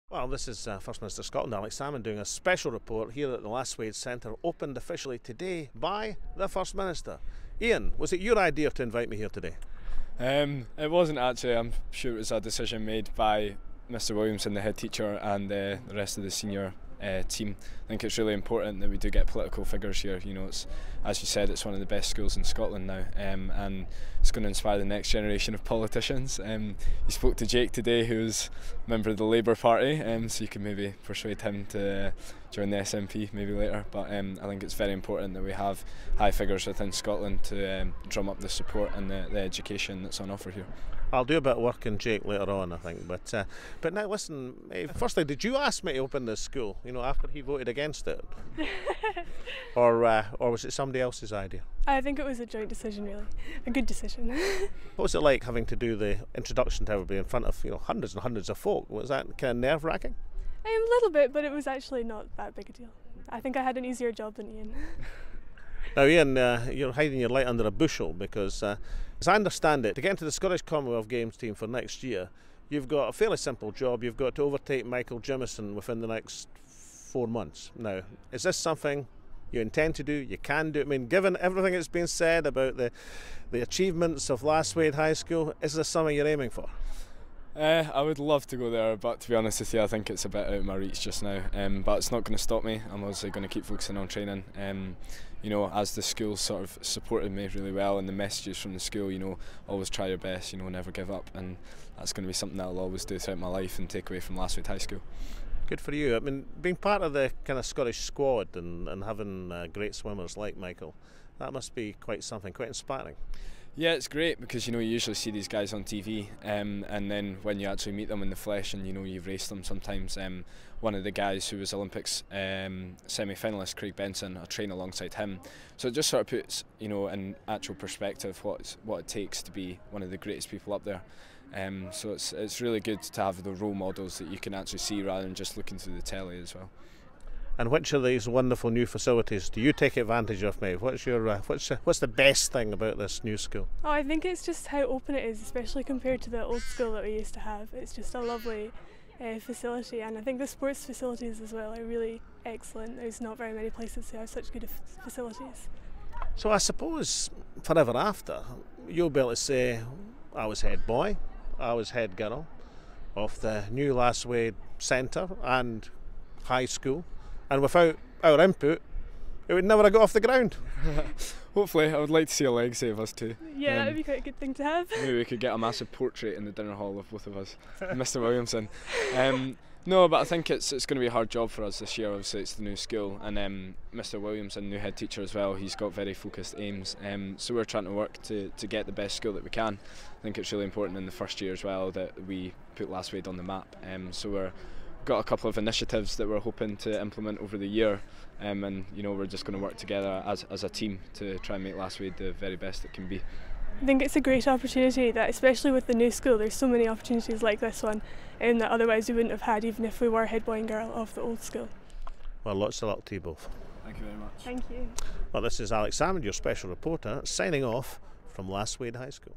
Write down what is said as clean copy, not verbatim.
Well, this is First Minister Scotland, Salmond, doing a special report here at the Lasswade Centre, opened officially today by the First Minister. Iain, was it your idea to invite me here today? It wasn't actually. I'm sure it was a decision made by Mr Williamson, the head teacher, and the rest of the senior team. I think it's really important that we do get political figures here. You know, it's, as you said, it's one of the best schools in Scotland now, and it's going to inspire the next generation of politicians. You spoke to Jake today, who's a member of the Labour Party, so you can maybe persuade him to join the SNP maybe later. But I think it's very important that we have high figures within Scotland to drum up the support and the education that's on offer here. I'll do a bit of work in Jake later on, I think. But now listen, Maeve, firstly, did you ask me to open this school? You know, after he voted against it, or was it somebody else's idea? I think it was a joint decision, really, a good decision. What was it like having to do the introduction to everybody in front of hundreds and hundreds of folk? Was that kind of nerve-wracking? A little bit, but it was actually not that big a deal. I think I had an easier job than Iain. Now, Iain, you're hiding your light under a bushel because, as I understand it, to get into the Scottish Commonwealth Games team for next year, you've got a fairly simple job. You've got to overtake Michael Jimison within the next 4 months. Now, is this something you intend to do? You can do? I mean, given everything that's been said about the achievements of Lasswade High School, is this something you're aiming for? I would love to go there, but to be honest with you, I think it's a bit out of my reach just now. But it's not going to stop me. I'm obviously going to keep focusing on training. You know, as the school sort of supported me really well, and the messages from the school, you know, always try your best, you know, never give up, and that's going to be something that I'll always do throughout my life and take away from Lasswade High School. Good for you. I mean, being part of the kind of Scottish squad and having great swimmers like Michael, that must be quite something, quite inspiring. Yeah, it's great because, you know, you usually see these guys on TV, and then when you actually meet them in the flesh and, you know, you've raced them sometimes. One of the guys who was Olympics semi-finalist, Craig Benson, I train alongside him. So it just sort of puts, you know, in actual perspective what it takes to be one of the greatest people up there. So it's really good to have the role models that you can actually see rather than just looking through the telly as well. And which of these wonderful new facilities do you take advantage of, Maeve? What's the best thing about this new school? Oh, I think it's just how open it is, especially compared to the old school that we used to have. It's just a lovely facility, and I think the sports facilities as well are really excellent. There's not very many places who have such good facilities. So I suppose forever after, you'll be able to say, I was head boy, I was head girl of the new Lasswade Centre and high school. And without our input, it would never have got off the ground. Hopefully, I would like to see a legacy of us too. Yeah, that would be quite a good thing to have. Maybe we could get a massive portrait in the dinner hall of both of us, Mr Williamson. No, but I think it's going to be a hard job for us this year. Obviously, it's the new school, and Mr Williamson, new head teacher as well, he's got very focused aims. So we're trying to work to get the best school that we can. I think it's really important in the first year as well that we put Lasswade on the map. So we've got a couple of initiatives that we're hoping to implement over the year, and you know, we're just going to work together as a team to try and make Lasswade the very best it can be. I think it's a great opportunity, that especially with the new school, there's so many opportunities like this one that otherwise we wouldn't have had even if we were head boy and girl of the old school. Well, lots of luck to you both. Thank you very much. Thank you. Well, this is Salmond, your special reporter, signing off from Lasswade High School.